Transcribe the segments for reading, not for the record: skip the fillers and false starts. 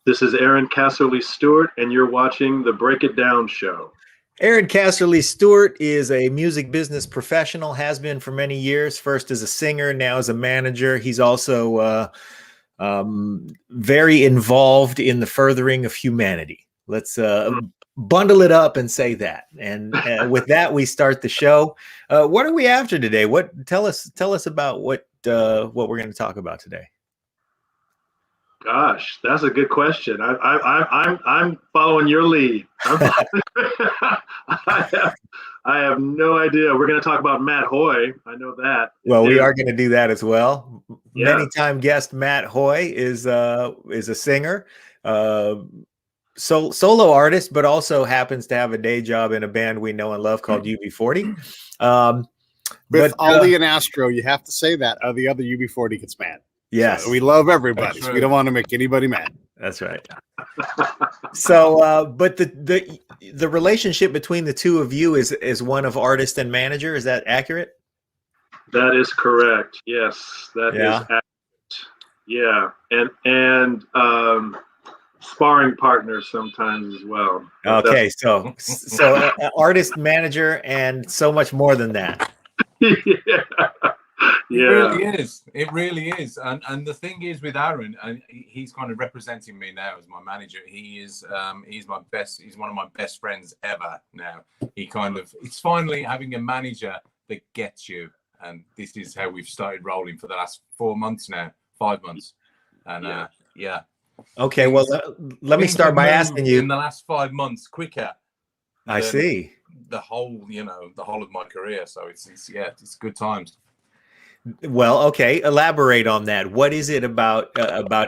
This is Aaron Casserly Stewart, and you're watching the Break It Down Show. Aaron Casserly Stewart is a music business professional, has been for many years, first as a singer, now as a manager. He's also very involved in the furthering of humanity. Let's bundle it up and say that. And with that, we start the show. What are we after today? Tell us about what we're going to talk about today. Gosh, that's a good question. I'm following your lead. I have no idea. We're going to talk about Matt Hoy. I know that. Well, we are going to do that as well. Yeah. Many-time guest Matt Hoy is a singer, solo artist, but also happens to have a day job in a band we know and love called UB40. With Ali and Astro, you have to say that, or the other UB40 gets mad. Yes, so we love everybody. So we don't want to make anybody mad. That's right. So, but the relationship between the two of you is one of artist and manager. Is that accurate? That is correct. Yes, that is accurate. Yeah, and sparring partners sometimes as well. Okay, so artist, manager, and so much more than that. Yeah. It really is. And the thing is with Aaron, and he's kind of representing me now as my manager. He's one of my best friends ever now. It's finally having a manager that gets you. And this is how we've started rolling for the last 5 months. And yeah. Okay, well, let me start by asking you. In the last 5 months, quicker. I see. The whole of my career. So it's good times. Well, okay. Elaborate on that. What is it about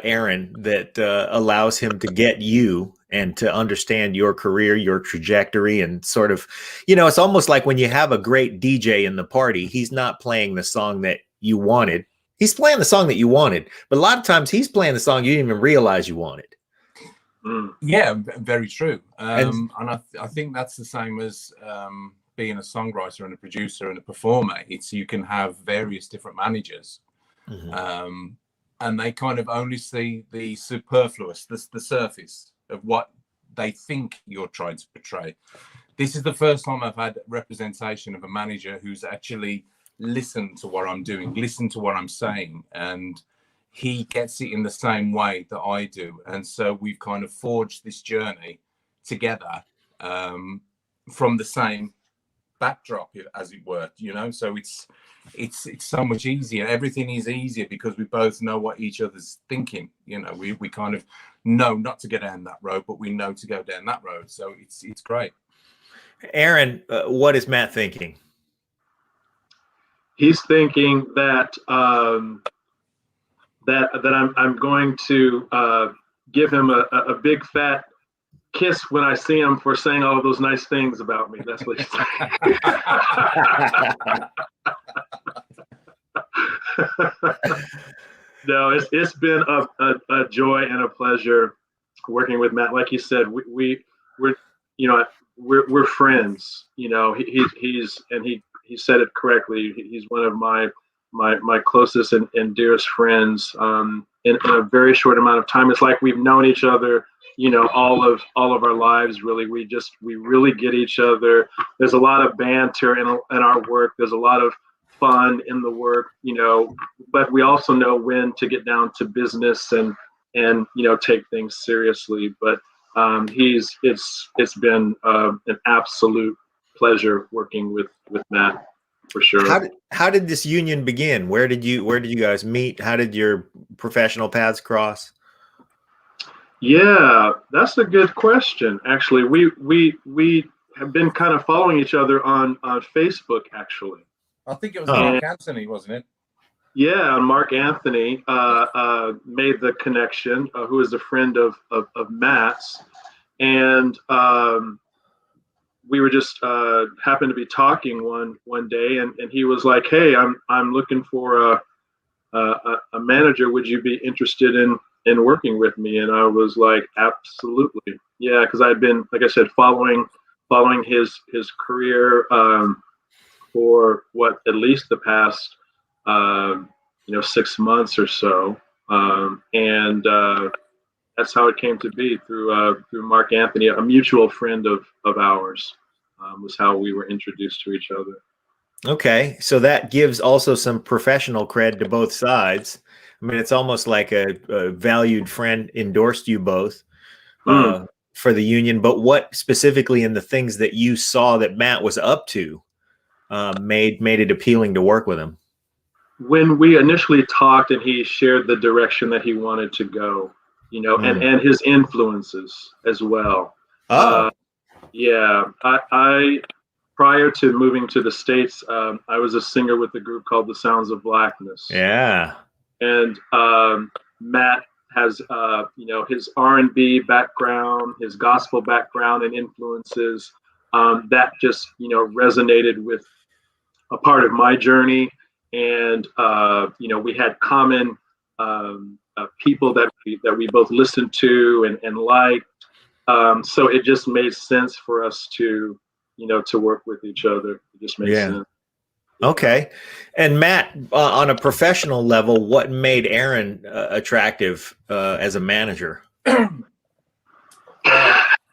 Aaron that allows him to get you and to understand your career, your trajectory, and sort of, it's almost like when you have a great DJ in the party, he's not playing the song that you wanted. He's playing the song that you wanted, but a lot of times he's playing the song you didn't even realize you wanted. Yeah, very true. And I think that's the same as being a songwriter and a producer and a performer. You can have various different managers, and they kind of only see the superfluous, the surface of what they think you're trying to portray. This is the first time I've had representation of a manager who's actually listened to what I'm doing, listened to what I'm saying, and he gets it in the same way that I do. And so we've kind of forged this journey together from the same backdrop, as it were, so it's so much easier. Everything is easier because we both know what each other's thinking. We kind of know not to go down that road, but we know to go down that road. So it's great. Aaron, what is Matt thinking? He's thinking that that I'm going to give him a big fat kiss when I see him for saying all of those nice things about me. That's what he's saying. No, it's been a joy and a pleasure working with Matt. Like you said, we're friends. He said it correctly. He's one of my closest and dearest friends. In a very short amount of time, it's like we've known each other, all of our lives. Really, we really get each other. There's a lot of banter in our work. There's a lot of fun in the work, but we also know when to get down to business and take things seriously. But it's been an absolute pleasure working with Matt, for sure. How did this union begin? Where did you guys meet? How did your professional paths cross? Yeah, that's a good question. Actually, we have been kind of following each other on Facebook. Actually, I think it was Mark Anthony, wasn't it? Yeah, Mark Anthony made the connection. Who is a friend of Matt's, and we were just happened to be talking one day, and he was like, "Hey, I'm looking for a manager. Would you be interested in working with me?" And I was like, "Absolutely, yeah," because I'd been, like I said, following his career for at least the past 6 months or so, and that's how it came to be through Mark Anthony, a mutual friend of ours, was how we were introduced to each other. Okay, so that gives also some professional cred to both sides. I mean, it's almost like a valued friend endorsed you both for the union. But what specifically in the things that you saw that Matt was up to made it appealing to work with him? When we initially talked and he shared the direction that he wanted to go, and his influences as well. Yeah, I prior to moving to the States, I was a singer with a group called the Sounds of Blackness. Yeah. And Matt has, his R&B background, his gospel background and influences that just, resonated with a part of my journey. And, we had common people that we both listened to and liked. So it just made sense for us to work with each other. It just made sense. Okay. And Matt, on a professional level, what made Aaron attractive as a manager?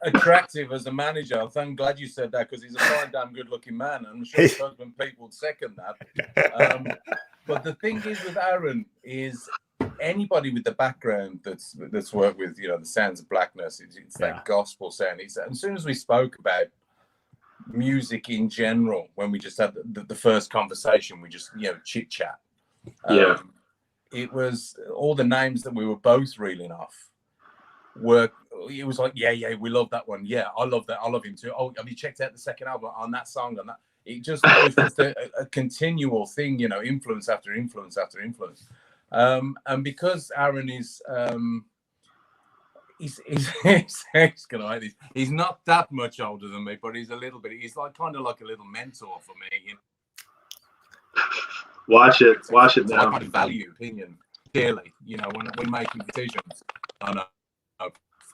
Attractive as a manager. I'm glad you said that, because he's a fine, damn good-looking man. I'm sure his husband Pete would second that. But the thing is with Aaron is anybody with the background that's worked with the Sounds of Blackness, it's that gospel sound. As soon as we spoke about music in general, when we just had the first conversation, we just chit chat. It was all the names that we were both reeling off. It was like, we love that one. Yeah, I love that. I love him too. Oh, have you checked out the second album on that song? On that, it was just a continual thing, influence after influence after influence. And because Aaron is, he's gonna like this. He's not that much older than me, but he's a little bit. He's kind of like a little mentor for me. Watch it now. I value opinion clearly. When making decisions. I know.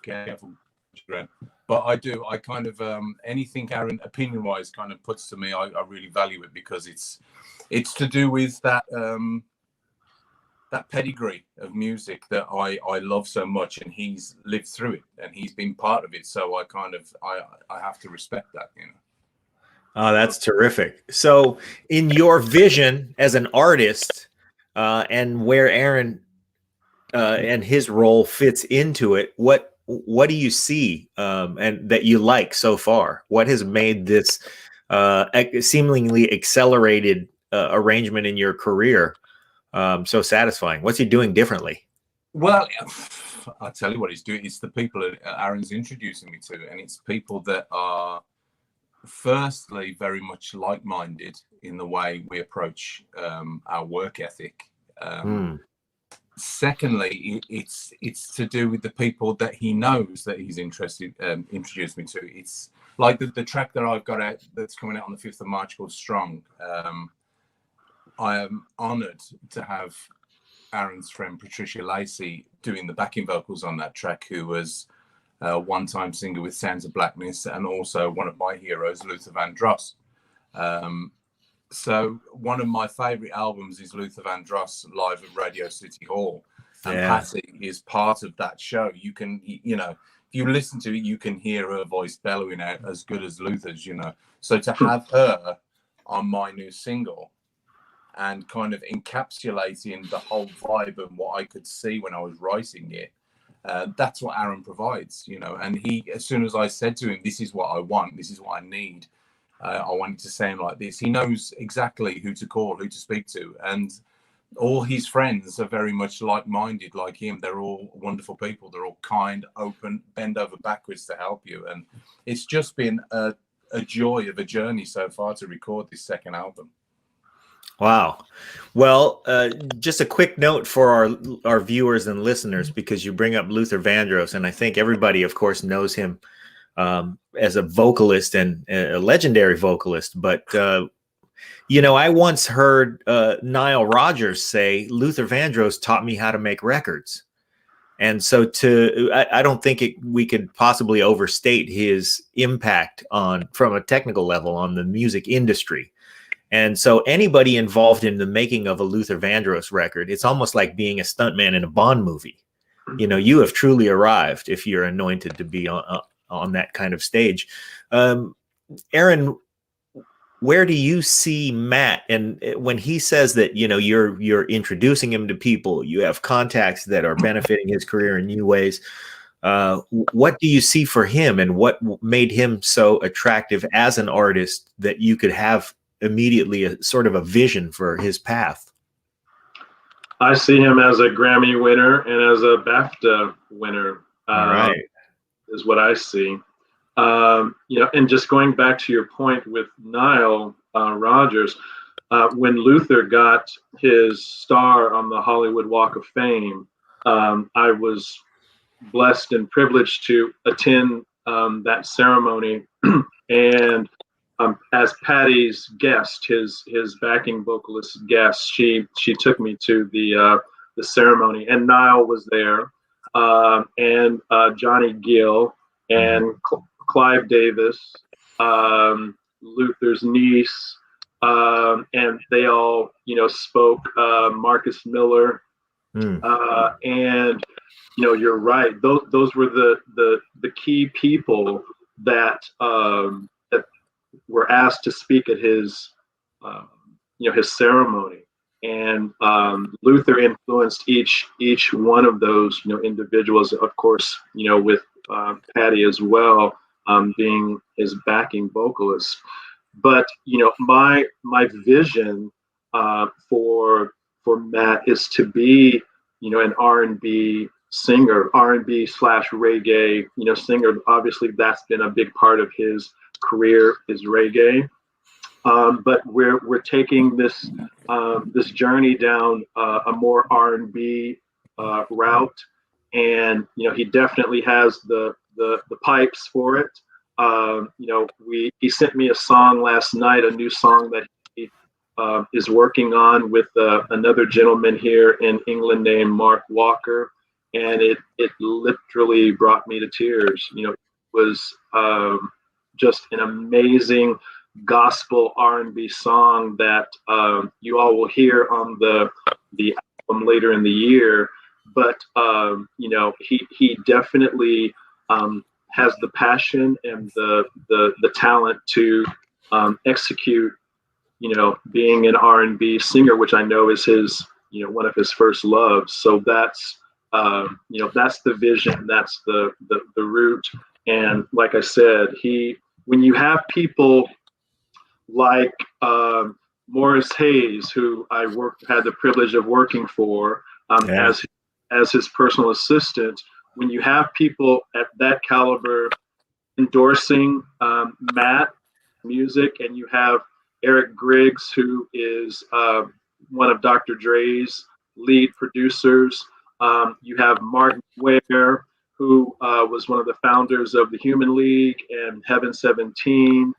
Careful, but I kind of anything Aaron opinion-wise kind of puts to me, I really value it, because it's to do with that that pedigree of music that I love so much, and he's lived through it and he's been part of it, so I have to respect that. Oh, that's terrific. So in your vision as an artist, and where Aaron and his role fits into it, what do you see and that you like so far? What has made this seemingly accelerated arrangement in your career so satisfying? What's he doing differently? Well, I'll tell you what he's doing. It's the people that Aaron's introducing me to, and it's people that are firstly very much like-minded in the way we approach our work ethic. Secondly, it's to do with the people that he knows that he's introduced me to. It's like the track that I've got out that's coming out on the 5th of March called Strong. I am honoured to have Aaron's friend Patricia Lacey doing the backing vocals on that track, who was a one-time singer with Sounds of Blackness and also one of my heroes, Luther Vandross. So one of my favorite albums is Luther Vandross live at Radio City Hall, and Patty is part of that show. You can, if you listen to it, you can hear her voice bellowing out as good as Luther's, So to have her on my new single and kind of encapsulating the whole vibe and what I could see when I was writing it, that's what Aaron provides, And he, as soon as I said to him, this is what I want, this is what I need, I wanted to say him like this. He knows exactly who to call, who to speak to, and all his friends are very much like-minded like him. They're all wonderful people. They're all kind, open, bend over backwards to help you, and it's just been a joy of a journey so far to record this second album. Wow. Well, just a quick note for our viewers and listeners, because you bring up Luther Vandross, and I think everybody, of course, knows him as a vocalist and a legendary vocalist. But, I once heard Nile Rodgers say, Luther Vandross taught me how to make records. And so I don't think we could possibly overstate his impact from a technical level on the music industry. And so anybody involved in the making of a Luther Vandross record, it's almost like being a stuntman in a Bond movie. you know, you have truly arrived if you're anointed to be on that kind of stage. Aaron, where do you see Matt? And when he says that, you know, you're introducing him to people, you have contacts that are benefiting his career in new ways. What do you see for him, and what made him so attractive as an artist that you could have immediately a sort of a vision for his path? I see him as a Grammy winner and as a BAFTA winner. All right. Is what I see. You know, and just going back to your point with Nile Rodgers, when Luther got his star on the Hollywood Walk of Fame, I was blessed and privileged to attend that ceremony, and as Patty's guest, his backing vocalist guest, she took me to the ceremony, and Nile was there, and Johnny Gill, and Clive Davis, Luther's niece, and they all, you know, spoke. Marcus Miller, and you know, you're right. Those were the key people that that were asked to speak at his you know, his ceremony. And Luther influenced each one of those, you know, individuals. Of course, you know, with Patty as well, being his backing vocalist. But you know, my vision for Matt is to be, you know, an R&B singer, R&B / reggae, you know, singer. Obviously, that's been a big part of his career, is reggae. But we're taking this this journey down a more R&B route, and you know, he definitely has the pipes for it. You know, he sent me a song last night, a new song that he is working on with another gentleman here in England named Mark Walker, and it literally brought me to tears. You know, it was just an amazing gospel R&B song that you all will hear on the album later in the year. But you know, he definitely has the passion and the talent to execute, you know, being an R&B singer, which I know is his, you know, one of his first loves. So that's you know, that's the vision, that's the route. And like I said, when you have people like Morris Hayes, who I had the privilege of working for as his personal assistant, when you have people at that caliber endorsing Matt music, and you have Eric Griggs, who is one of Dr. Dre's lead producers. You have Martin Ware, who was one of the founders of the Human League and Heaven 17.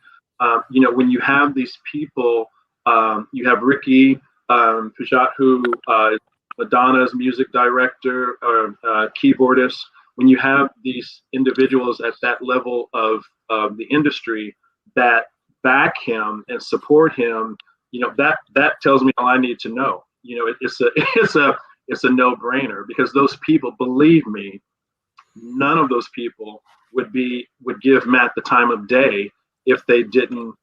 You know, when you have these people, you have Ricky Pujat, who is Madonna's music director or keyboardist. When you have these individuals at that level of the industry that back him and support him, you know, that tells me all I need to know. You know, it's a no-brainer, because those people, believe me, none of those people would give Matt the time of day if they didn't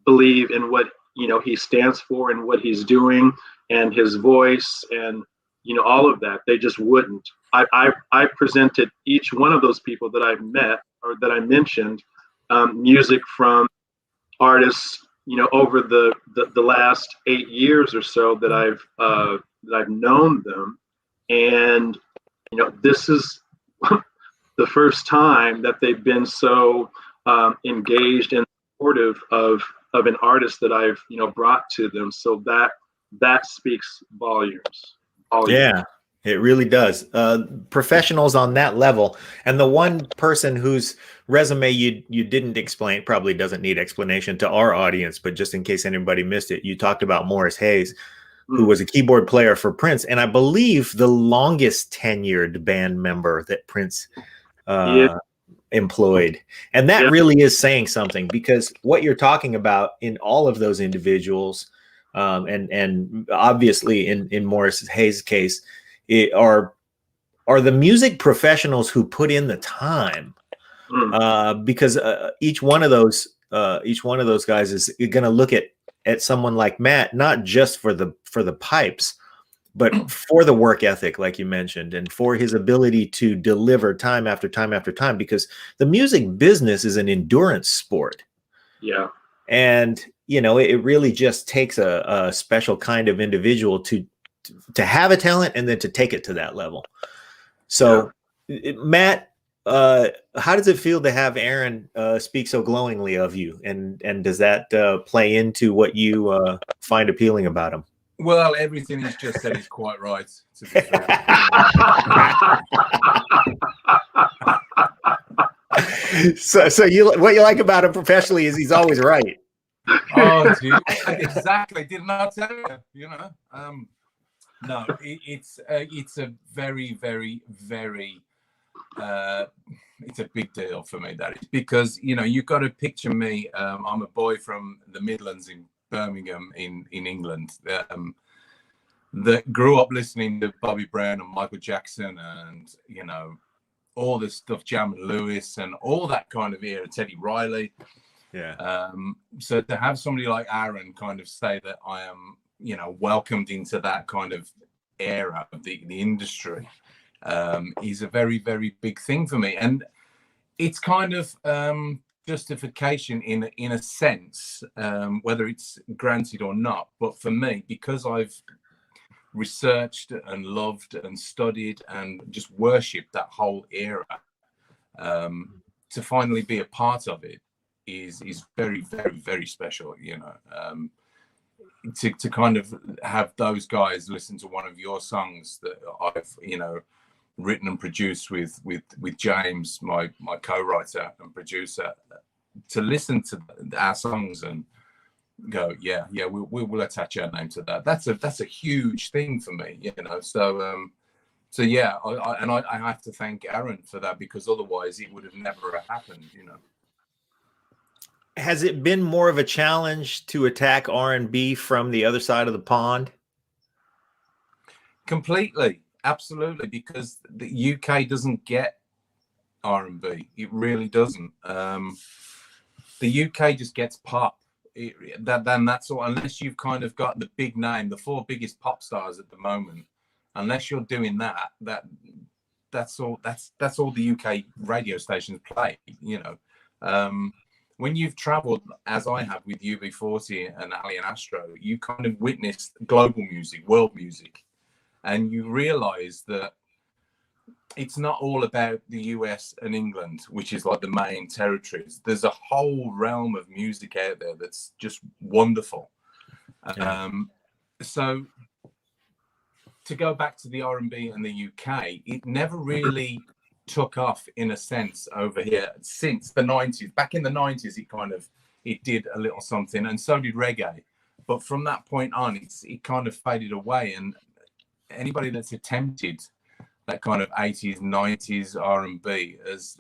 believe in what, you know, he stands for and what he's doing and his voice and, you know, all of that. They just wouldn't. I presented each one of those people that I've met or that I mentioned music from artists, you know, over the last 8 years or so that I've known them. And, you know, this is the first time that they've been so engaged and supportive of an artist that I've, you know, brought to them. So that speaks volumes. Yeah, it really does. Professionals on that level. And the one person whose resume you didn't explain, probably doesn't need explanation to our audience, but just in case anybody missed it, you talked about Morris Hayes, who was a keyboard player for Prince, and I believe the longest tenured band member that Prince employed. And that really is saying something, because what you're talking about in all of those individuals, and obviously in Morris Hayes' case, are are the music professionals who put in the time, because each one of those guys is going to look at someone like Matt, not just for the pipes, but for the work ethic, like you mentioned, and for his ability to deliver time after time after time, because the music business is an endurance sport. Yeah. And, you know, it really just takes a special kind of individual to have a talent and then to take it to that level. So, Matt, how does it feel to have Aaron speak so glowingly of you? And does that play into what you find appealing about him? Well, everything he's just said is quite right, to be fair. So what you like about him professionally is he's always right. Oh, dude, exactly. Didn't I tell you? You know, no, it's a very, very, very, it's a big deal for me, that is, because, you know, you've got to picture me. I'm a boy from the Midlands in Birmingham in England, that grew up listening to Bobby Brown and Michael Jackson and, you know, all this stuff, Jam and Lewis and all that kind of era, Teddy Riley. Yeah. So to have somebody like Aaron kind of say that I am, you know, welcomed into that kind of era of the industry, is a very, very big thing for me. And it's kind of justification in a sense, whether it's granted or not. But for me, because I've researched and loved and studied and just worshipped that whole era, to finally be a part of it is very, very, very special, you know. To kind of have those guys listen to one of your songs that I've, you know, written and produced with James, my co-writer and producer, to listen to our songs and go, yeah, we will attach our name to that. That's a huge thing for me, you know. So yeah, I have to thank Aaron for that, because otherwise it would have never happened, you know. Has it been more of a challenge to attack R&B from the other side of the pond? Completely, absolutely, because the UK doesn't get R&B. It really doesn't. The UK just gets pop. Then that's all. Unless you've kind of got the big name, the 4 biggest pop stars at the moment. Unless you're doing that's all. That's all the UK radio stations play. You know, when you've travelled as I have with UB40 and Ali and Astro, you kind of witnessed global music, world music, and you realise that it's not all about the US and England, which is like the main territories. There's a whole realm of music out there that's just wonderful. Yeah. So to go back to the R&B and the UK, it never really took off in a sense over here since the 90s. Back in the 90s, it did a little something, and so did reggae. But from that point on, it kind of faded away. And anybody that's attempted that kind of 80s, 90s R&B has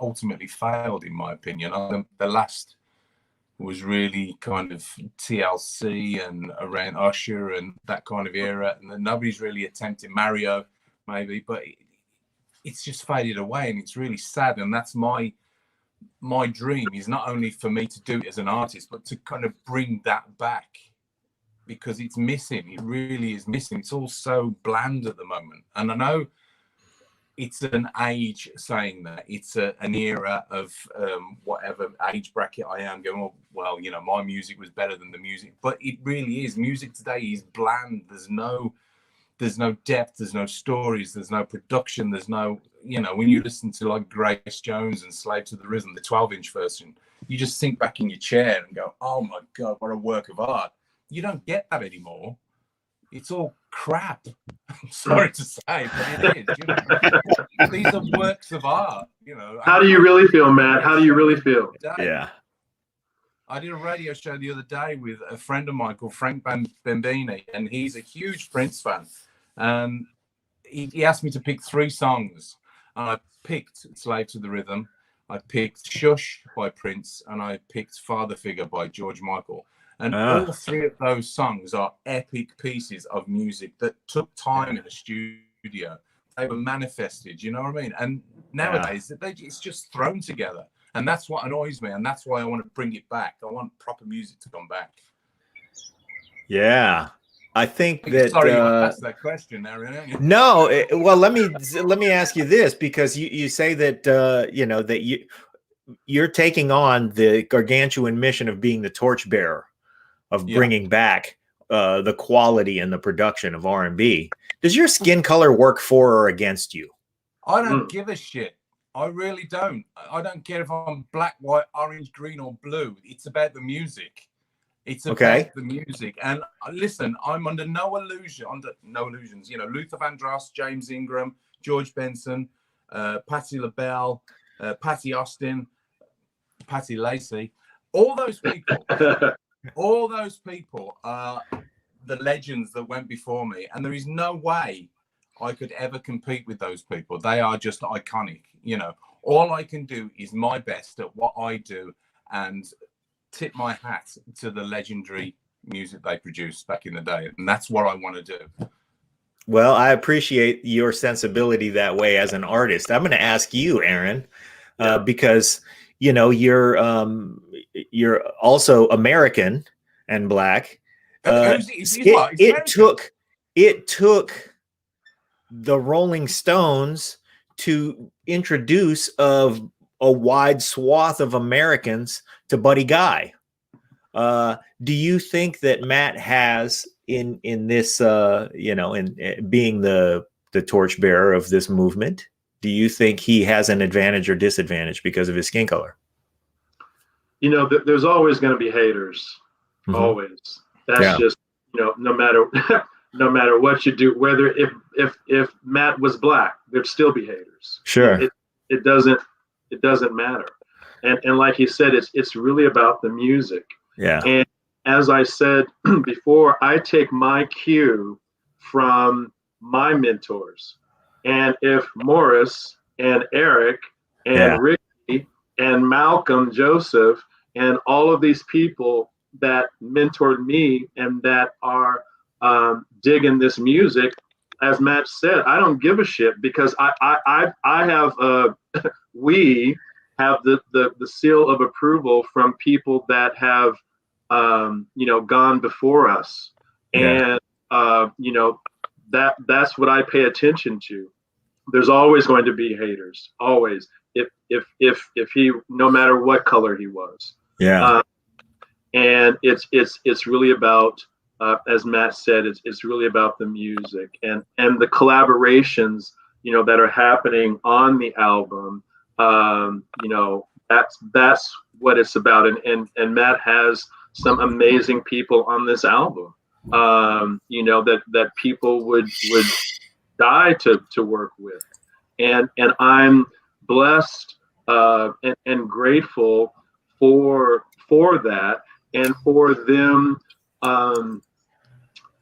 ultimately failed, in my opinion. The last was really kind of TLC and around Usher and that kind of era. And nobody's really attempted Mario, maybe, but it's just faded away, and it's really sad. And that's my dream, is not only for me to do it as an artist, but to kind of bring that back, because it's missing. It really is missing. It's all so bland at the moment. And I know it's an age saying that. It's an era of whatever age bracket I am going, oh, well, you know, my music was better than the music. But it really is. Music today is bland. There's no depth, there's no stories, there's no production, there's no, you know, when you listen to like Grace Jones and Slave to the Rhythm, the 12-inch version, you just sink back in your chair and go, oh my God, what a work of art. You don't get that anymore. It's all crap. I'm sorry to say, but it is. You know? These are works of art, you know. How do you really feel, Matt? How do you really feel? Yeah. I did a radio show the other day with a friend of mine called Frank Bambini, and he's a huge Prince fan. He asked me to pick 3 songs, and I picked Slave to the Rhythm, I picked Shush by Prince, and I picked Father Figure by George Michael. And all 3 of those songs are epic pieces of music that took time in a studio they were manifested. You know what I mean? And nowadays, it's just thrown together. And that's what annoys me. And that's why I want to bring it back. I want proper music to come back. Yeah. I think that. Sorry, I asked that question, Aaron. No, well, let me ask you this, because you say that you know that you're taking on the gargantuan mission of being the torchbearer of bringing back the quality and the production of R&B. Does your skin color work for or against you? I don't give a shit. I really don't. I don't care if I'm black, white, orange, green, or blue. It's about the music. It's about the music. And listen, I'm under no illusions. You know, Luther Vandross, James Ingram, George Benson, Patti LaBelle, Patty Austin, Patti Lacey, all those people. All those people are the legends that went before me. And there is no way I could ever compete with those people. They are just iconic. You know, all I can do is my best at what I do and tip my hat to the legendary music they produced back in the day. And that's what I want to do. Well, I appreciate your sensibility that way as an artist. I'm going to ask you, Aaron, because, you know, you're also American and black. It took the Rolling Stones to introduce a wide swath of Americans to Buddy Guy. Do you think that Matt has in this, you know, in being the torchbearer of this movement, do you think he has an advantage or disadvantage because of his skin color? You know, there's always going to be haters. Mm-hmm. Always. That's just, you know, no matter what you do, whether if Matt was black, there'd still be haters. Sure. It doesn't matter. And like you said, it's really about the music. Yeah. And as I said before, I take my cue from my mentors. And if Morris and Eric and Ricky and Malcolm Joseph and all of these people that mentored me and that are digging this music, as Matt said, I don't give a shit, because I have we have the seal of approval from people that have you know, gone before us, and you know, that's what I pay attention to. There's always going to be haters, always. If he, no matter what color he was, and it's really about, as Matt said, it's really about the music and the collaborations, you know, that are happening on the album. You know, that's what it's about, and Matt has some amazing people on this album. You know, that people would die to work with, and I'm blessed and grateful for that, and for them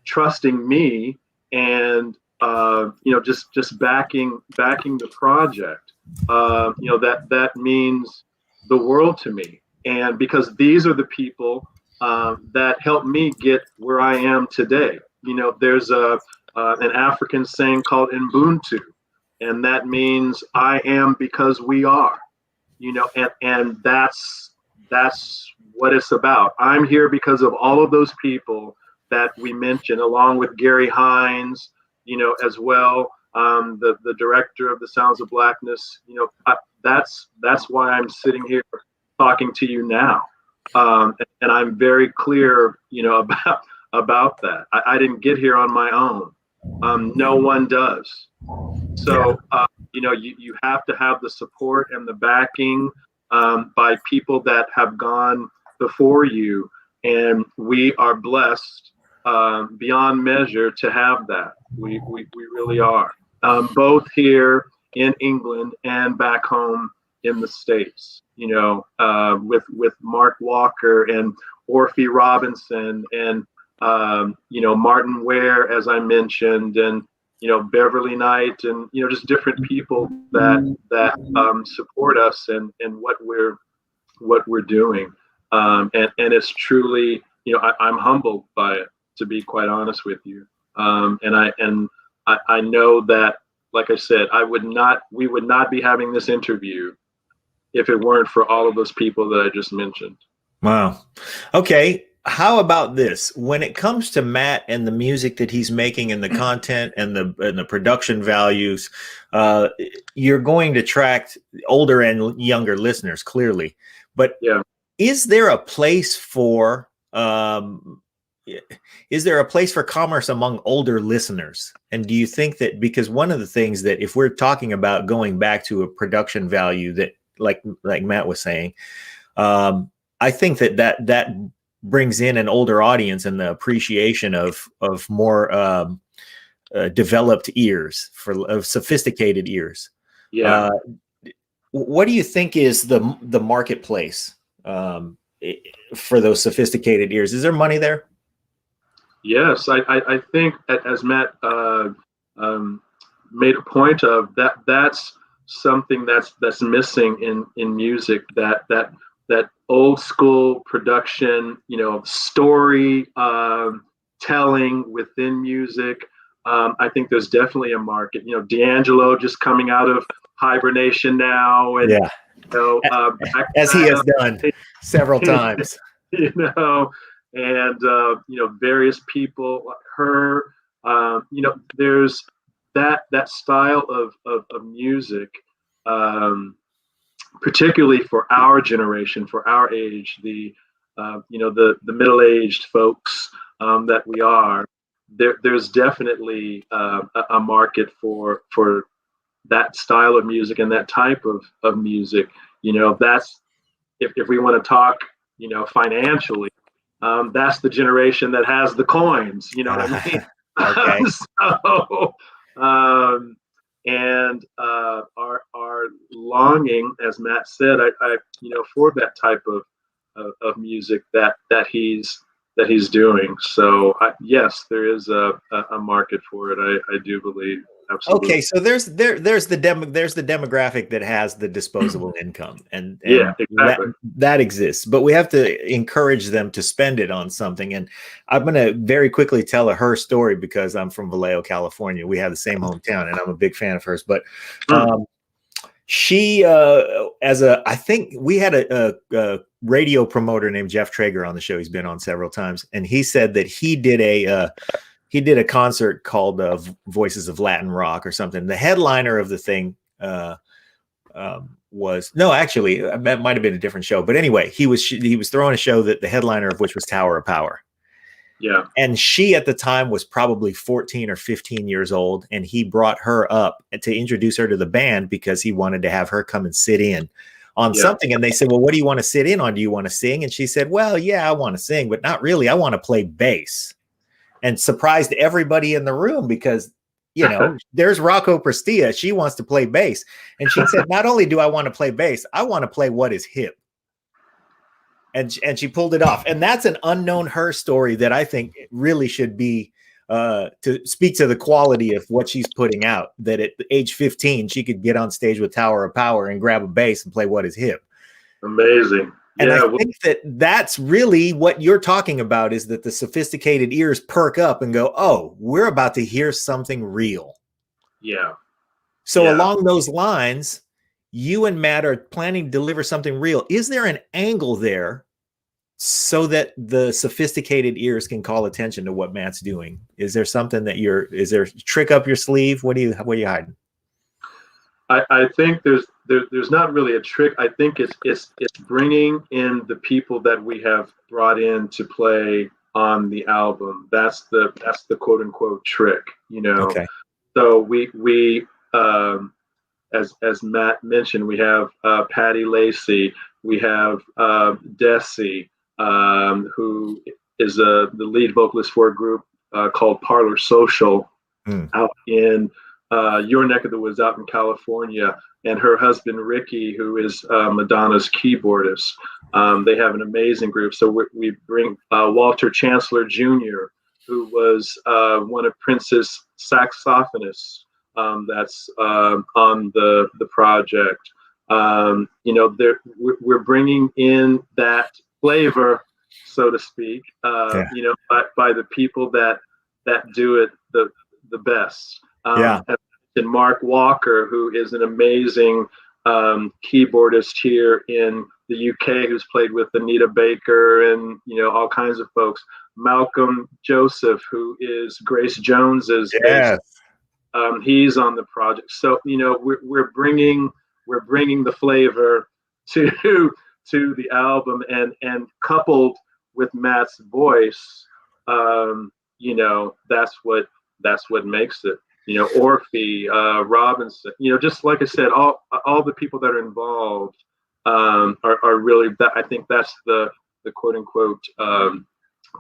trusting me, and you know, just backing the project. You know, that means the world to me, and because these are the people that helped me get where I am today. You know, there's an African saying called Ubuntu, and that means I am because we are. You know, and that's what it's about. I'm here because of all of those people that we mentioned, along with Gary Hines, you know, as well, the director of the Sounds of Blackness. You know, that's why I'm sitting here talking to you now, and I'm very clear, you know, about that. I didn't get here on my own. No one does. So you know, you have to have the support and the backing by people that have gone before you, and we are blessed beyond measure to have that. We really are, both here in England and back home in the States. You know, with Mark Walker and Orphe Robinson and you know, Martin Ware, as I mentioned, and you know, Beverly Knight, and you know, just different people that support us and what we're doing, and it's truly, you know, I'm humbled by it, to be quite honest with you, and I know that, like I said, we would not be having this interview if it weren't for all of those people that I just mentioned. Wow. Okay. How about this? When it comes to Matt and the music that he's making and the content and the production values, you're going to attract older and younger listeners, clearly. But yeah, is there a place for commerce among older listeners? And do you think that, because one of the things that, if we're talking about going back to a production value that, like Matt was saying, I think that brings in an older audience and the appreciation of more developed ears, of sophisticated ears. Yeah. What do you think is the marketplace for those sophisticated ears? Is there money there? Yes, I think, as Matt made a point of, that's something that's missing in music, that old school production, story telling within music. I think there's definitely a market. D'Angelo just coming out of hibernation now, and yeah, as he has done several times. And various people, her, there's that style of music, particularly for our generation, for our age, the middle-aged folks that we are. There's definitely a market for that style of music and that type of music. That's, if we want to talk, financially, that's the generation that has the coins. You know what I mean? Okay. And our longing, as Matt said, I for that type of music that he's doing. So yes, there is a market for it. I do believe. Absolutely. Okay, so there's the demographic that has the disposable income, and yeah, exactly. that exists, but we have to encourage them to spend it on something. And I'm going to very quickly tell her story, because I'm from Vallejo, California. We have the same hometown, and I'm a big fan of hers. But she, I think we had a radio promoter named Jeff Traeger on the show. He's been on several times, and he said that he did a concert called Voices of Latin Rock or something. The headliner of the thing was, no, actually, that might have been a different show. But anyway, he was throwing a show that the headliner of which was Tower of Power. Yeah. And she at the time was probably 14 or 15 years old. And he brought her up to introduce her to the band because he wanted to have her come and sit in on something. And they said, well, what do you want to sit in on? Do you want to sing? And she said, well, yeah, I want to sing, but not really. I want to play bass. And surprised everybody in the room, because, there's Rocco Prestia. She wants to play bass. And she said, not only do I want to play bass, I want to play what is hip. And she pulled it off. And that's an unknown her story that I think really should be to speak to the quality of what she's putting out, that at age 15, she could get on stage with Tower of Power and grab a bass and play what is hip. Amazing. And I think that's really what you're talking about, is that the sophisticated ears perk up and go, oh, we're about to hear something real. Yeah. So along those lines, you and Matt are planning to deliver something real. Is there an angle there so that the sophisticated ears can call attention to what Matt's doing? Is there something that is there a trick up your sleeve? What are you hiding? I think there's not really a trick. I think it's bringing in the people that we have brought in to play on the album. That's the quote unquote trick, Okay. So we as Matt mentioned, we have Patty Lacey, we have Desi, who is the lead vocalist for a group called Parlor Social out in your neck of the woods, out in California, and her husband Ricky, who is Madonna's keyboardist. They have an amazing group. So we bring Walter Chancellor Jr., who was one of Prince's saxophonists. That's on the project. We're bringing in that flavor, so to speak. By the people that do it the best. And Mark Walker, who is an amazing keyboardist here in the UK, who's played with Anita Baker and all kinds of folks. Malcolm Joseph, who is Grace Jones's bassist. He's on the project. So we're bringing the flavor to the album, and coupled with Matt's voice, that's what makes it. Orphe, Robinson, just like I said, all the people that are involved are really that. I think that's the quote unquote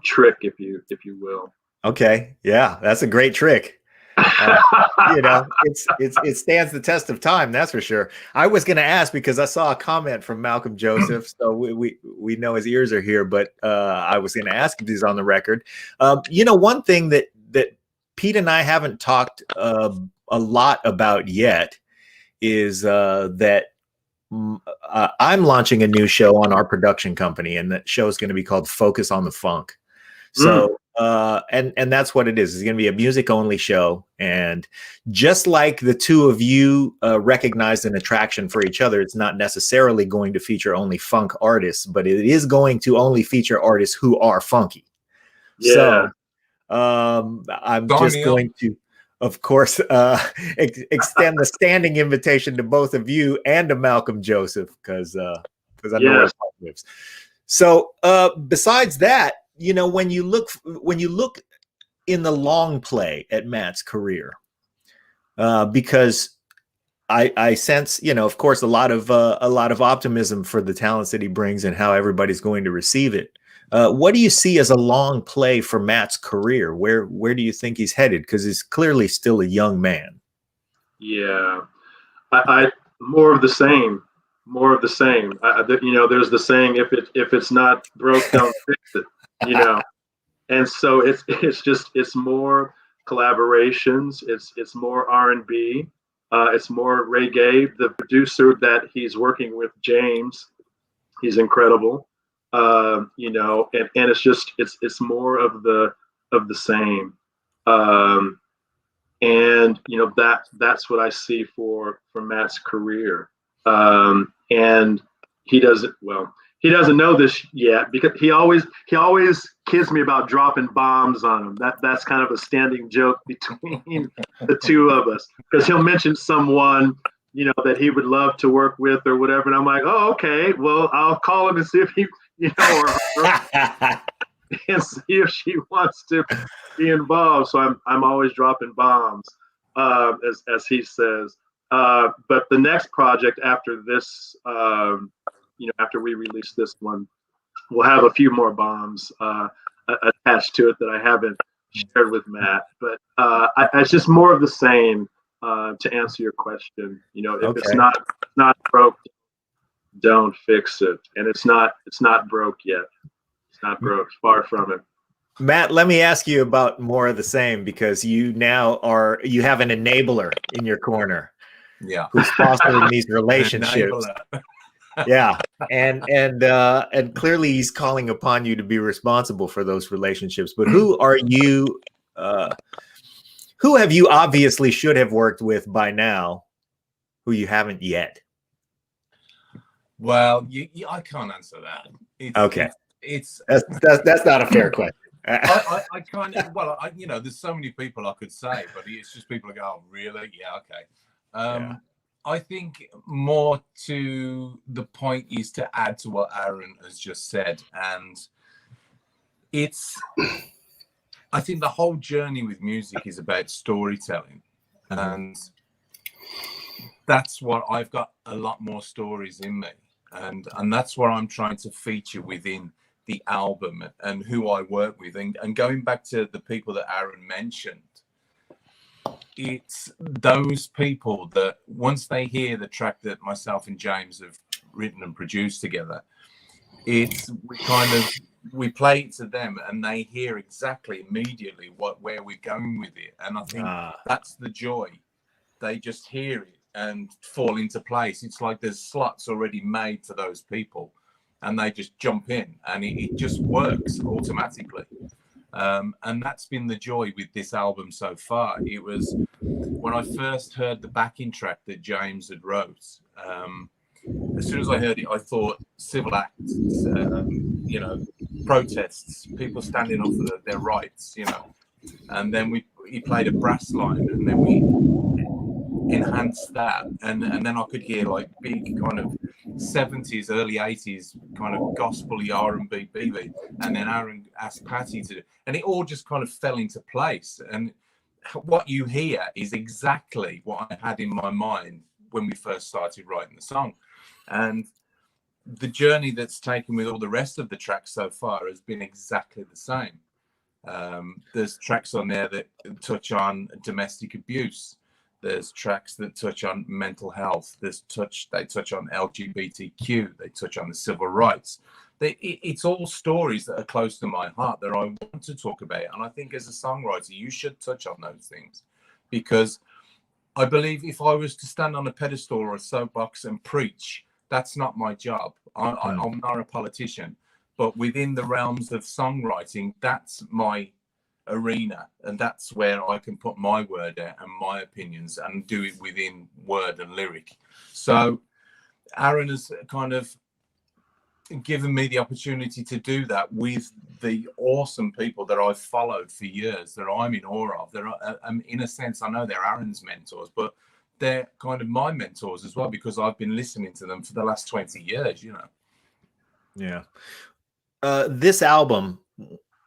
trick, if you will. Okay, yeah, that's a great trick. It stands the test of time, that's for sure. I was going to ask because I saw a comment from Malcolm Joseph, so we know his ears are here, but I was going to ask if he's on the record. One thing that Pete and I haven't talked a lot about yet is that I'm launching a new show on our production company, and that show is going to be called Focus on the Funk. So, and that's what it is. It's going to be a music only show. And just like the two of you recognized an attraction for each other, it's not necessarily going to feature only funk artists, but it is going to only feature artists who are funky. Yeah. So I'm just going to, of course, extend the standing invitation to both of you and to Malcolm Joseph, because I know where his heart lives. So besides that, when you look in the long play at Matt's career, because I sense, of course, a lot of optimism for the talents that he brings and how everybody's going to receive it. What do you see as a long play for Matt's career? Where do you think he's headed? Because he's clearly still a young man. Yeah, I more of the same. There's the saying, if it's not broke, don't fix it. And so it's more collaborations. It's more R&B. It's more reggae. The producer that he's working with, James, he's incredible. And it's more of the same. And that's what I see for Matt's career. And he doesn't know this yet, because he always kids me about dropping bombs on him. That's kind of a standing joke between the two of us, because he'll mention someone that he would love to work with or whatever, and I'm like, oh, okay, well, I'll call him and see if he or her, and see if she wants to be involved. So I'm always dropping bombs, as he says. But the next project after this, after we release this one, we'll have a few more bombs attached to it that I haven't shared with Matt. But it's just more of the same, to answer your question. If it's not broke, don't fix it. And it's not broke yet. It's not broke. Far from it. Matt, let me ask you about more of the same, because you have an enabler in your corner. Yeah. Who's fostering these relationships. Yeah. And clearly he's calling upon you to be responsible for those relationships. But who are you? Who have you obviously should have worked with by now, who you haven't yet? Well, I can't answer that. That's not a fair question. I kind of, there's so many people I could say, but it's just people go, oh, really? Yeah, okay. I think more to the point is to add to what Aaron has just said. And I think the whole journey with music is about storytelling. And that's what I've got, a lot more stories in me. And that's what I'm trying to feature within the album and who I work with. And going back to the people that Aaron mentioned, it's those people that once they hear the track that myself and James have written and produced together, we play it to them and they hear exactly immediately where we're going with it. And I think that's the joy. They just hear it and fall into place. It's like there's slots already made for those people and they just jump in and it just works automatically. And that's been the joy with this album so far. It was when I first heard the backing track that James had wrote. As soon as I heard it, I thought civil acts, you know, protests, people standing up for their rights, you know. And then he played a brass line, and then we enhanced that, and then I could hear like big kind of 70s, early 80s kind of gospel-y R&B beat, and then Aaron asked Patty to do, and it all just kind of fell into place. And what you hear is exactly what I had in my mind when we first started writing the song. And the journey that's taken with all the rest of the tracks so far has been exactly the same. There's tracks on there that touch on domestic abuse. There's tracks that touch on mental health. They touch on LGBTQ. They touch on the civil rights. It's all stories that are close to my heart that I want to talk about. And I think as a songwriter, you should touch on those things, because I believe if I was to stand on a pedestal or a soapbox and preach, that's not my job. I'm not a politician, but within the realms of songwriting, that's my arena, and that's where I can put my word out and my opinions and do it within word and lyric. So Aaron has kind of given me the opportunity to do that with the awesome people that I've followed for years, that I'm in awe of. They're, in a sense, I know they're Aaron's mentors, but they're kind of my mentors as well, because I've been listening to them for the last 20 years, you know. Yeah. This album,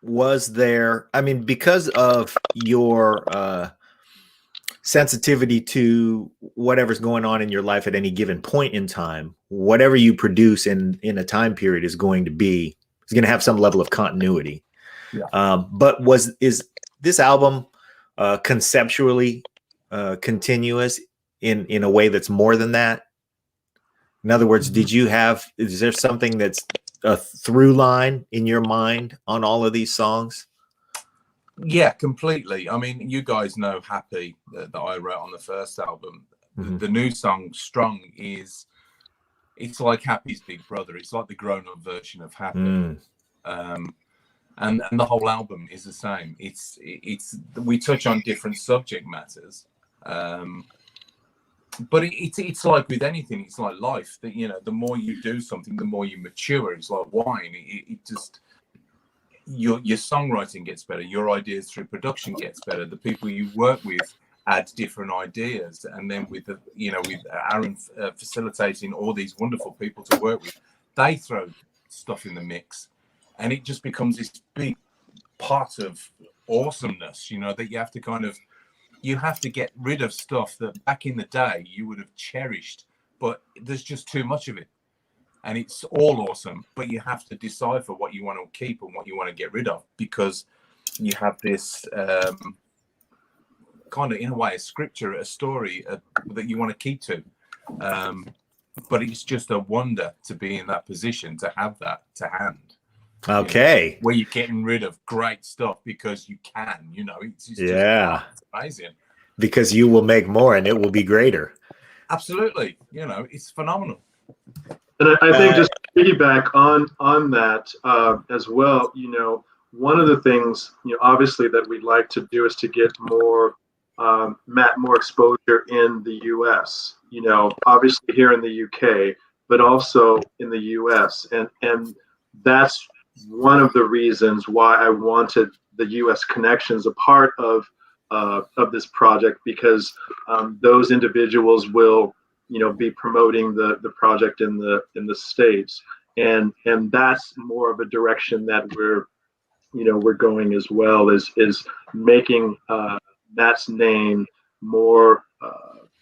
was there, I mean, because of your sensitivity to whatever's going on in your life at any given point in time, whatever you produce in a time period is going to have some level of continuity. Yeah. But is this album conceptually continuous in a way that's more than that? In other words, is there something that's a through line in your mind on all of these songs? Yeah, completely. I mean, you guys know Happy that I wrote on the first album. Mm-hmm. The new song Strong it's like Happy's big brother. It's like the grown-up version of Happy. And the whole album is the same. We touch on different subject matters. But it's like with anything, it's like life, that, you know, the more you do something, the more you mature. It's like wine. It just, your songwriting gets better. Your ideas through production gets better. The people you work with add different ideas. And then with Aaron facilitating all these wonderful people to work with, they throw stuff in the mix, and it just becomes this big pot of awesomeness, you know, that you have to get rid of stuff that back in the day you would have cherished, but there's just too much of it, and it's all awesome, but you have to decipher what you want to keep and what you want to get rid of, because you have this kind of, in a way, a scripture, a story that you want to keep to, but it's just a wonder to be in that position, to have that to hand. Okay. You know, where you're getting rid of great stuff because you can, you know, it's just it's amazing. Because you will make more and it will be greater. Absolutely. You know, it's phenomenal. And I think just to piggyback on that as well, you know, one of the things, you know, obviously that we'd like to do is to get more, Matt, more exposure in the US, you know, obviously here in the UK, but also in the US. And that's one of the reasons why I wanted the U.S. connections a part of this project, because those individuals will, you know, be promoting the project in the States, and that's more of a direction that we're going as well, is making Matt's name more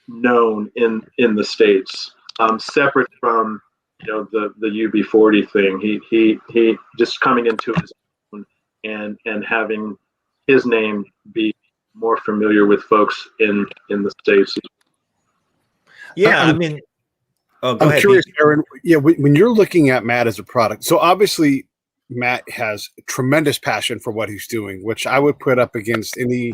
known in the States, separate from, you know, the UB40 thing. He just coming into his own and having his name be more familiar with folks in the States. Yeah, I mean, go I'm ahead, curious, Aaron. Yeah, when you're looking at Matt as a product, so obviously Matt has tremendous passion for what he's doing, which I would put up against any,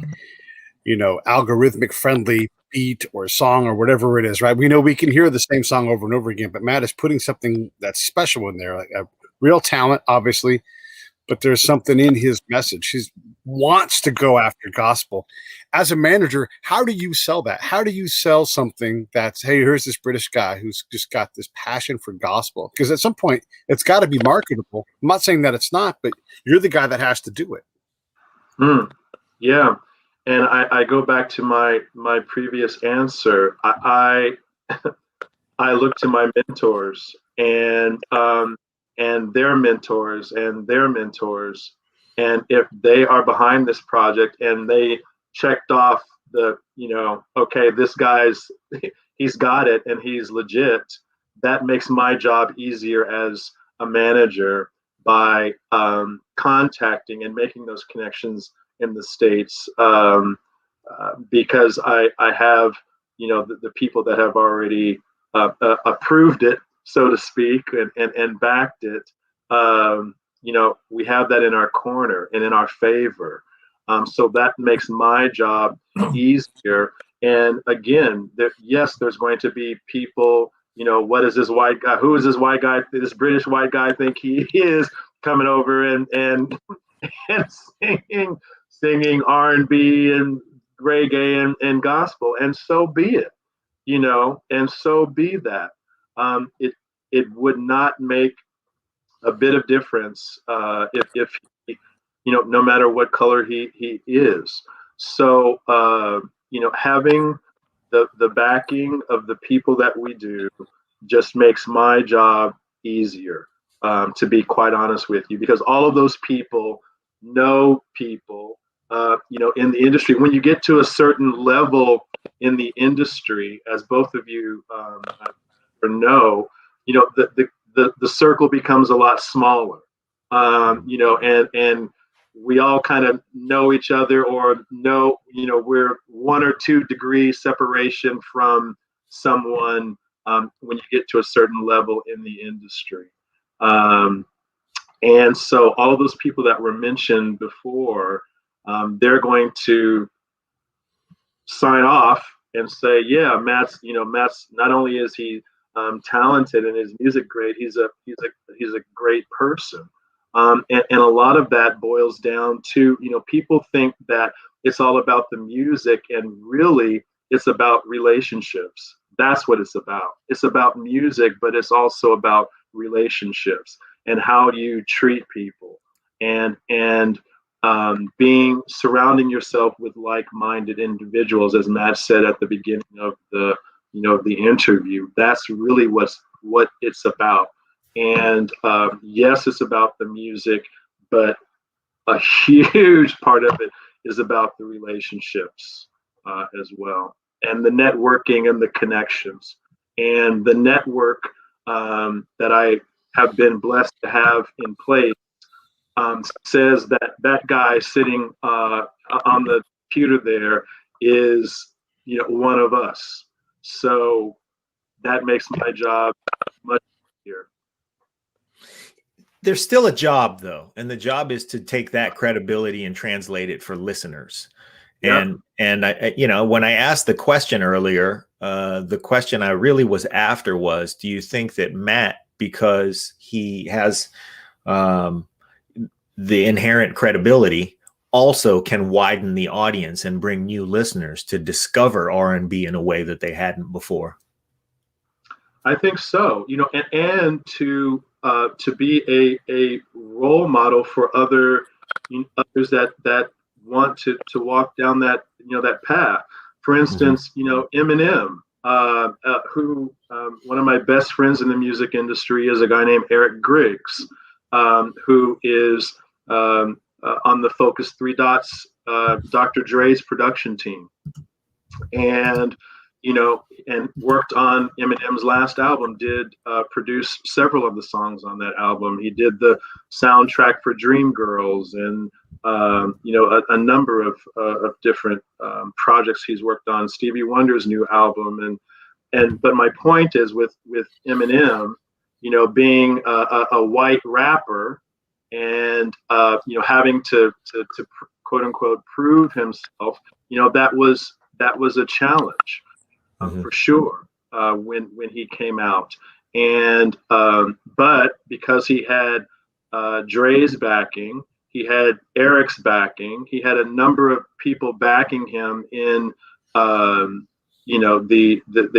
you know, algorithmic friendly beat or song or whatever it is, right? We know we can hear the same song over and over again, but Matt is putting something that's special in there, like a real talent, obviously, but there's something in his message. He wants to go after gospel. As a manager, how do you sell that? How do you sell something that's, hey, here's this British guy who's just got this passion for gospel? Because at some point, it's got to be marketable. I'm not saying that it's not, but you're the guy that has to do it. Yeah. And I go back to my previous answer. I look to my mentors and their mentors and their mentors. And if they are behind this project and they checked off the, okay, this guy's, he's got it and he's legit, that makes my job easier as a manager by contacting and making those connections in the States, because I have, the people that have already approved it, so to speak, and backed it. We have that in our corner and in our favor. So that makes my job easier. And again, yes, there's going to be people, what is this white guy? Who is this white guy? This British white guy think he is coming over and singing R&B and reggae and gospel, and so be it, and so be that. It would not make a bit of difference if he, no matter what color he is. So having the backing of the people that we do just makes my job easier, to be quite honest with you, because all of those people know people, in the industry. When you get to a certain level in the industry, as both of you know, the circle becomes a lot smaller, and we all kind of know each other, or know, we're 1 or 2 degrees separation from someone when you get to a certain level in the industry. And so all of those people that were mentioned before, they're going to sign off and say, yeah, Matt's not only is he talented and his music great, he's a great person. And a lot of that boils down to, people think that it's all about the music, and really it's about relationships. That's what it's about. It's about music, but it's also about relationships and how you treat people, and surrounding yourself with like-minded individuals, as Matt said at the beginning of the interview. That's really what it's about. And yes, it's about the music, but a huge part of it is about the relationships as well, and the networking and the connections. And the network that I have been blessed to have in place says that guy sitting on the computer there is, one of us. So that makes my job much easier. There's still a job, though, and the job is to take that credibility and translate it for listeners. Yeah. And I, when I asked the question earlier, the question I really was after was, do you think that Matt, because he has the inherent credibility, also can widen the audience and bring new listeners to discover R&B in a way that they hadn't before? I think so. And to be a role model for others that want to walk down that that path. For instance, Eminem, who one of my best friends in the music industry is a guy named Eric Griggs, who is on the Focus 3 Dots, Dr. Dre's production team, and and worked on Eminem's last album, did produce several of the songs on that album. He did the soundtrack for Dreamgirls, and a number of different projects he's worked on, Stevie Wonder's new album, but my point is with Eminem, being a white rapper, and having to quote unquote prove himself, that was a challenge. For sure, when he came out, and but because he had Dre's backing. He had Eric's backing. He had a number of people backing him in, the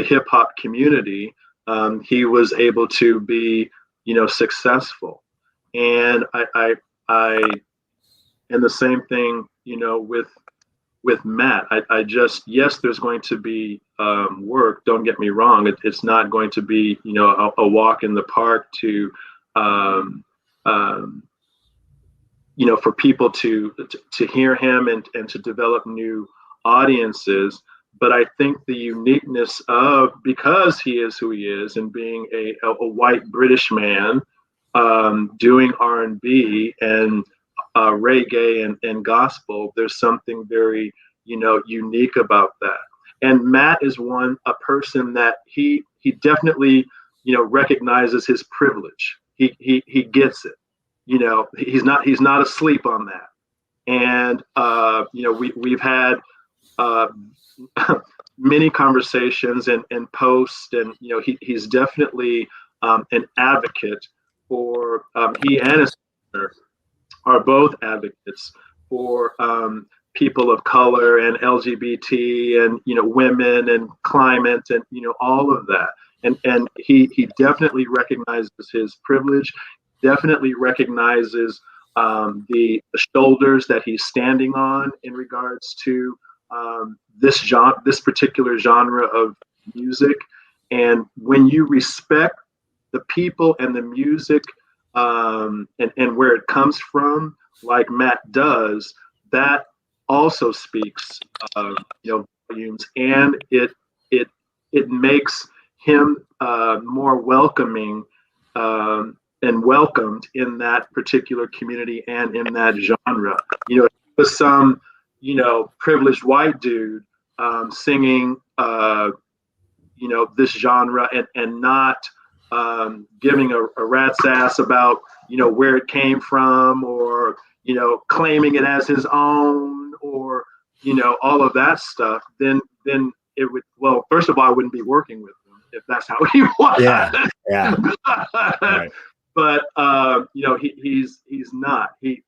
hip hop community. He was able to be, successful. And I and the same thing, with Matt. I just, yes, there's going to be work. Don't get me wrong. It's not going to be, a walk in the park to, for people to hear him and to develop new audiences. But I think the uniqueness of, because he is who he is, and being a white British man doing R&B and reggae and gospel, there's something very, unique about that. And Matt is a person that he definitely, recognizes his privilege. He gets it. He's not asleep on that. And we've had many conversations and posts, and he's definitely an advocate for, he and his sister are both advocates for people of color and LGBT and women and climate and all of that. And he definitely recognizes his privilege, definitely recognizes the shoulders that he's standing on in regards to this particular genre of music. And when you respect the people and the music and where it comes from, like Matt does, that also speaks volumes, and it makes him more welcoming and welcomed in that particular community and in that genre. With some privileged white dude singing this genre and not giving a rat's ass about where it came from, or claiming it as his own, or all of that stuff, then it would, well, first of all, I wouldn't be working with him if that's how he was. Yeah. Right. But he's not. He's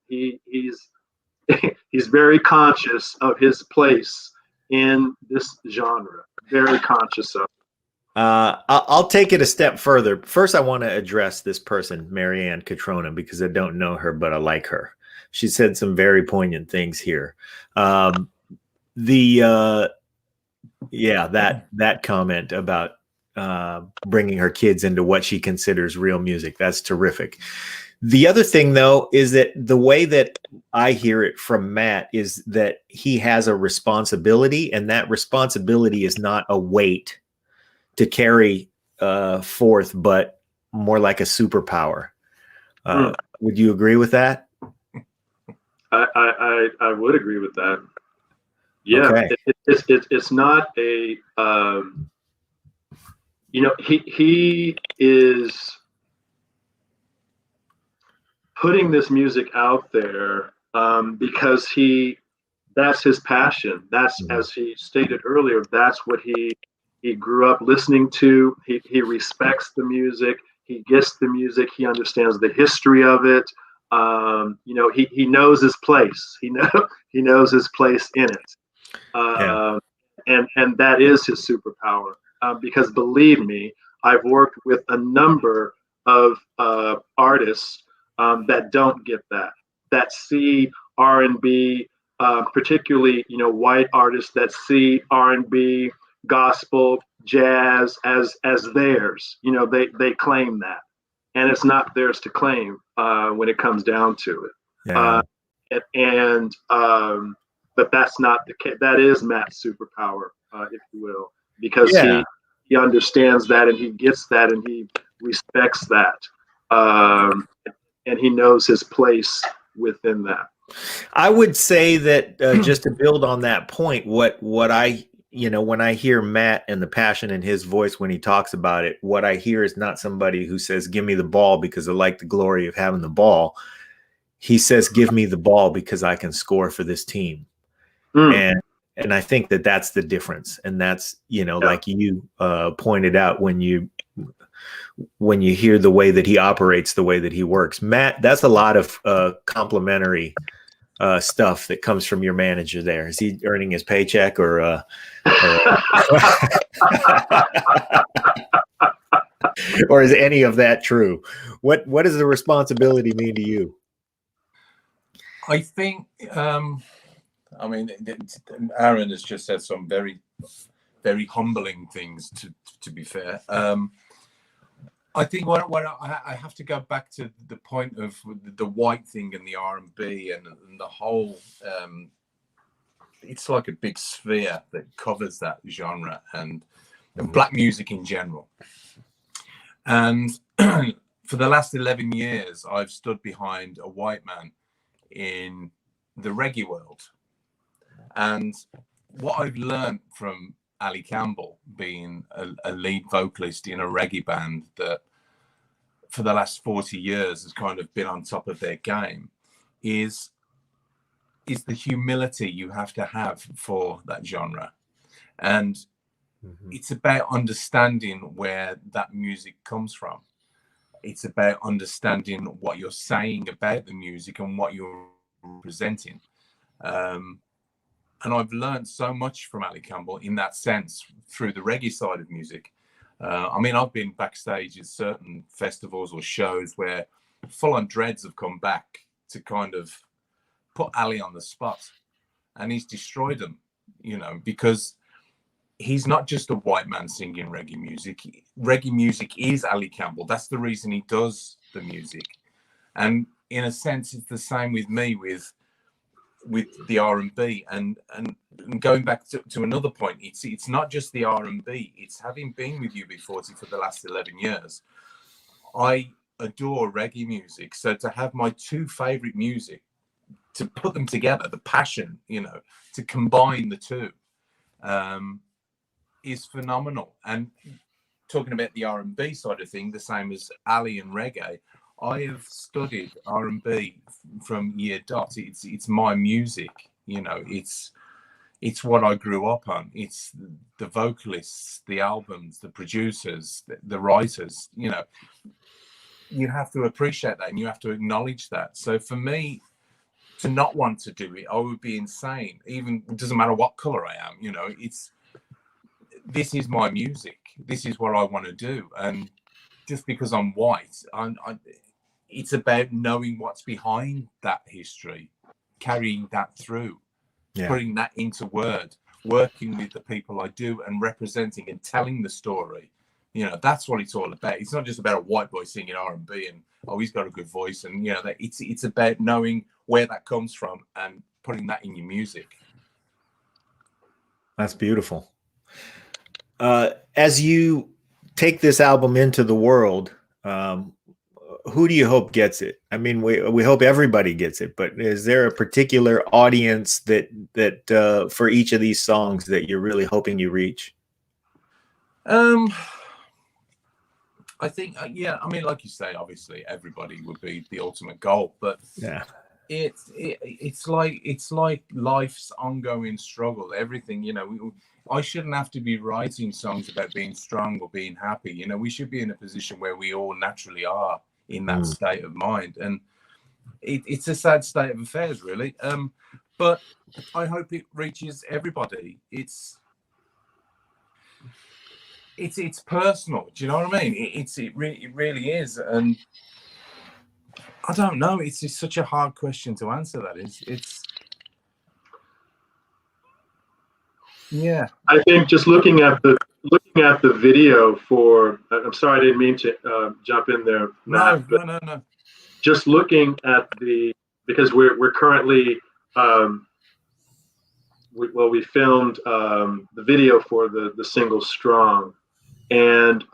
very conscious of his place in this genre. Very conscious of. I'll take it a step further. First, I want to address this person, Marianne Catrona, because I don't know her, but I like her. She said some very poignant things here. That comment about bringing her kids into what she considers real music. That's terrific. The other thing, though, is that the way that I hear it from Matt is that he has a responsibility, and that responsibility is not a weight to carry forth, but more like a superpower. Would you agree with that? I would agree with that. Yeah, okay. It's not a he is putting this music out there because that's his passion. That's, as he stated earlier, that's what he grew up listening to. He respects the music. He gets the music. He understands the history of it. He knows his place. He knows his place in it. And that is his superpower. Because believe me, I've worked with a number of artists that don't get that see R&B, particularly white artists that see R&B, gospel, jazz as theirs. They claim that, and it's not theirs to claim when it comes down to it. But that's not the case. That is Matt's superpower, if you will, because he understands that, and he gets that, and he respects that, and he knows his place within that. I would say that just to build on that point, what I when I hear Matt and the passion in his voice when he talks about it, what I hear is not somebody who says, "Give me the ball because I like the glory of having the ball." He says, "Give me the ball because I can score for this team." And I think that that's the difference. And that's, like you pointed out when you when you hear the way that he operates, the way that he works. Matt, that's a lot of complimentary stuff that comes from your manager there. Is he earning his paycheck or or is any of that true? What does the responsibility mean to you? I think, I mean, Aaron has just said some very, very humbling things, to be fair. I think what I have to go back to the point of the white thing and the R&B and the whole, it's like a big sphere that covers that genre and black music in general. And for the last 11 years, I've stood behind a white man in the reggae world. And what I've learned from Ali Campbell, being a lead vocalist in a reggae band that for the last 40 years has kind of been on top of their game, is the humility you have to have for that genre. And it's about understanding where that music comes from. It's about understanding what you're saying about the music and what you're presenting. And I've learned so much from Ali Campbell in that sense through the reggae side of music. I mean, I've been backstage at certain festivals or shows where full-on dreads have come back to kind of put Ali on the spot, and he's destroyed them, you know, because he's not just a white man singing reggae music. Reggae music is Ali Campbell. That's the reason he does the music. And in a sense, it's the same with me with the R&B. And going back to another point, it's not just the R&B. It's having been with UB40 for the last 11 years. I adore reggae music. So to have my two favorite music, to put them together, the passion, you know, to combine the two, is phenomenal. And talking about the R&B side of things, the same as Ali and reggae, I have studied R&B from year dot. It's my music, you know. It's what I grew up on. It's the vocalists, the albums, the producers, the writers. You know, you have to appreciate that and you have to acknowledge that. So for me, to not want to do it, I would be insane. Even it doesn't matter what color I am. You know, this is my music. This is what I want to do. And just because I'm white, it's about knowing what's behind that history, carrying that through, putting that into word, working with the people I do and representing and telling the story. You know, that's what it's all about. It's not just about a white boy singing R&B and, oh, he's got a good voice. And, you know, it's about knowing where that comes from and putting that in your music. That's beautiful. As you take this album into the world, who do you hope gets it? I mean, we hope everybody gets it, but is there a particular audience that for each of these songs that you're really hoping you reach? I think, yeah, I mean, like you say, obviously everybody would be the ultimate goal, but yeah, it's like life's ongoing struggle. Everything, you know, I shouldn't have to be writing songs about being strong or being happy. You know, we should be in a position where we all naturally are in that state of mind. And it's a sad state of affairs, really. But I hope it reaches everybody. It's personal. Do you know what I mean? It really is. And I don't know. It's just such a hard question to answer. That is. Yeah. I think just looking at the video for. I'm sorry, I didn't mean to jump in there, Matt. No. Just looking at because we're currently we filmed the video for the single "Strong," and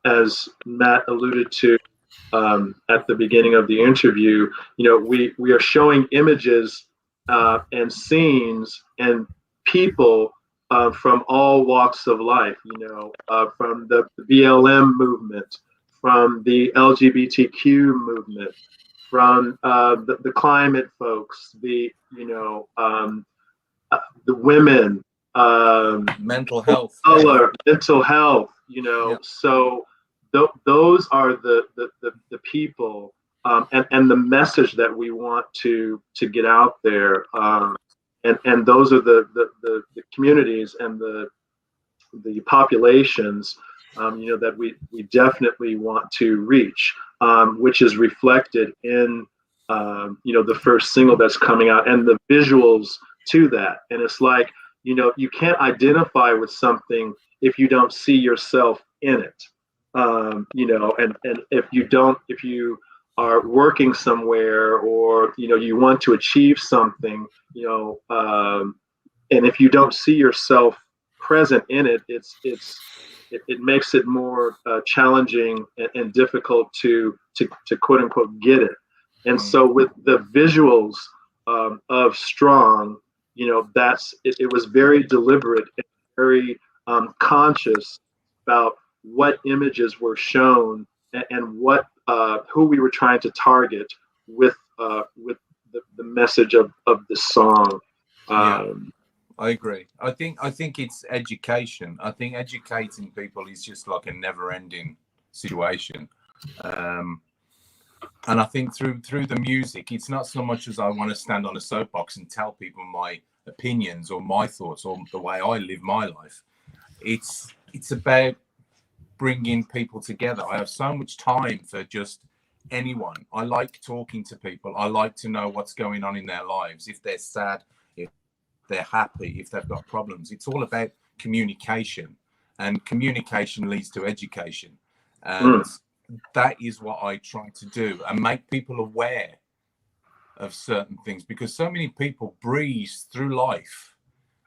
as Matt alluded to at the beginning of the interview, you know, we are showing images and scenes and people from all walks of life, you know, from the BLM movement, from the LGBTQ movement, from the climate folks, the women, mental health, color, mental health, you know. Yeah. So those are the people, and the message that we want to get out there, and those are the communities and the populations, that we definitely want to reach, which is reflected in the first single that's coming out and the visuals to that. And it's like, you can't identify with something if you don't see yourself in it. And if you are working somewhere, or you want to achieve something, and if you don't see yourself present in it, it makes it more challenging and difficult to quote unquote get it. And so with the visuals of Strong, it was very deliberate and very conscious about what images were shown, and what who we were trying to target with the message of the song. I agree. I think it's education. I think educating people is just like a never-ending situation. And I think through the music, it's not so much as I want to stand on a soapbox and tell people my opinions or my thoughts or the way I live my life. It's about bringing people together. I have so much time for just anyone. I like talking to people. I like to know what's going on in their lives. If they're sad, if they're happy, if they've got problems. It's all about communication, and communication leads to education. And that is what I try to do, and make people aware of certain things, because so many people breeze through life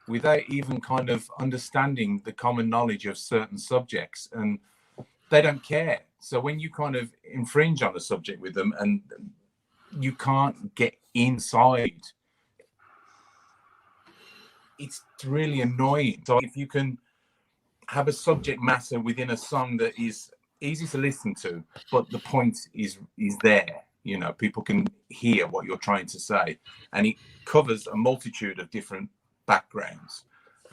without even kind of understanding the common knowledge of certain subjects, and they don't care. So when you kind of infringe on the subject with them and you can't get inside, it's really annoying. So if you can have a subject matter within a song that is easy to listen to, but the point is there, people can hear what you're trying to say, and it covers a multitude of different backgrounds.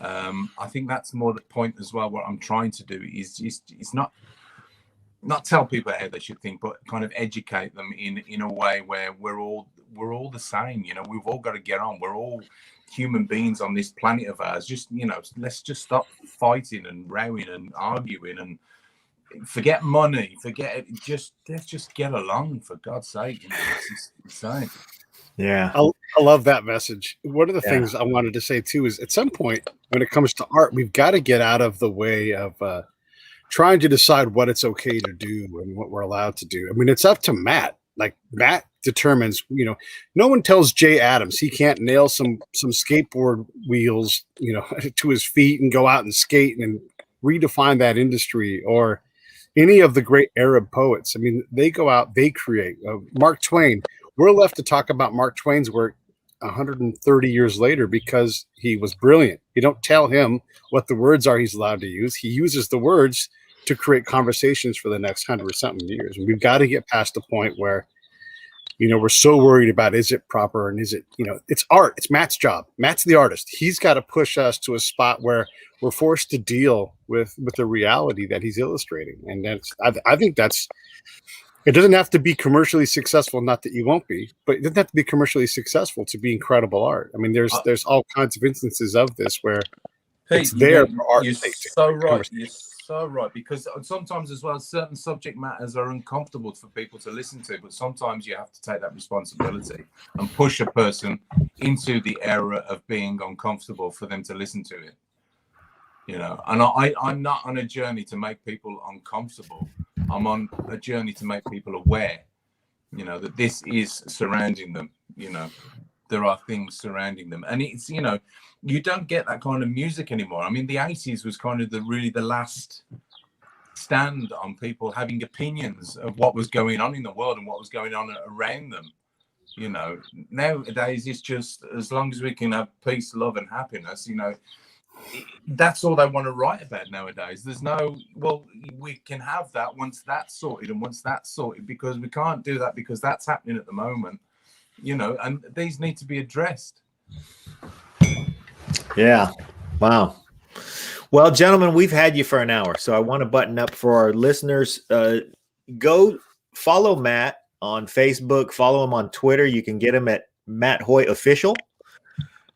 I think that's more the point as well. What I'm trying to do is not tell people how they should think, but kind of educate them in a way where we're all the same. We've all got to get on. We're all human beings on this planet of ours. Just let's just stop fighting and rowing and arguing and forget money, let's just get along, for God's sake. It's just insane. Yeah, I love that message. One of the things I wanted to say too is, at some point when it comes to art, we've got to get out of the way of trying to decide what it's okay to do and what we're allowed to do. I mean, it's up to Matt. Like, Matt determines, no one tells Jay Adams he can't nail some skateboard wheels, to his feet and go out and skate and redefine that industry, or any of the great Arab poets. I mean, they go out, they create. Mark Twain, we're left to talk about Mark Twain's work 130 years later because he was brilliant. You don't tell him what the words are he's allowed to use. He uses the words to create conversations for the next 100-something years. And we've got to get past the point where, we're so worried about, is it proper, and is it, it's art. It's Matt's job. Matt's the artist. He's got to push us to a spot where we're forced to deal with the reality that he's illustrating. And I think it doesn't have to be commercially successful, not that you won't be, but it doesn't have to be commercially successful to be incredible art. I mean, there's all kinds of instances of this where it's there for art. You're so right. You're so right, because sometimes as well, certain subject matters are uncomfortable for people to listen to, but sometimes you have to take that responsibility and push a person into the era of being uncomfortable for them to listen to it. And I'm not on a journey to make people uncomfortable. I'm on a journey to make people aware, that this is surrounding them. There are things surrounding them, and it's, you don't get that kind of music anymore. I mean, the 80s was kind of the last stand on people having opinions of what was going on in the world and what was going on around them. Nowadays it's just, as long as we can have peace, love, and happiness, that's all they want to write about nowadays. There's no, well, we can have that once that's sorted, and once that's sorted, because we can't do that because that's happening at the moment, and these need to be addressed. Yeah. Wow. Well, gentlemen, we've had you for an hour, so I want to button up for our listeners. Go follow Matt on Facebook, follow him on Twitter. You can get him at Matt Hoy Official.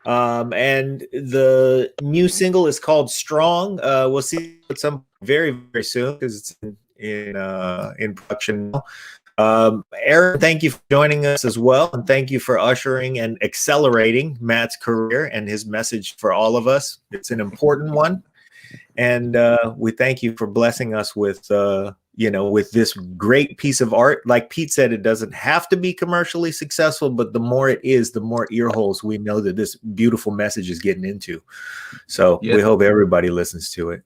And the new single is called Strong. We'll see it some very, very soon because it's in production now. Aaron, thank you for joining us as well, and thank you for ushering and accelerating Matt's career and his message for all of us. It's an important one, and we thank you for blessing us with with this great piece of art. Like Pete said, it doesn't have to be commercially successful, but the more it is, the more ear holes we know that this beautiful message is getting into. So we hope everybody listens to it.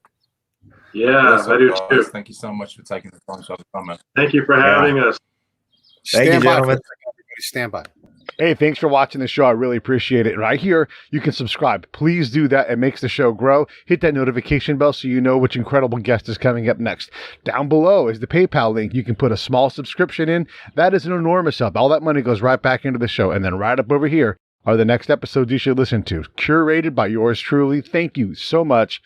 Yeah, I do too. Thank you so much for taking the time to come. Thank you for having us. Thank you, gentlemen. Everybody stand by. Hey, thanks for watching the show. I really appreciate it. Right here, you can subscribe. Please do that. It makes the show grow. Hit that notification bell so you know which incredible guest is coming up next. Down below is the PayPal link. You can put a small subscription in. That is an enormous help. All that money goes right back into the show. And then right up over here are the next episodes you should listen to, curated by yours truly. Thank you so much.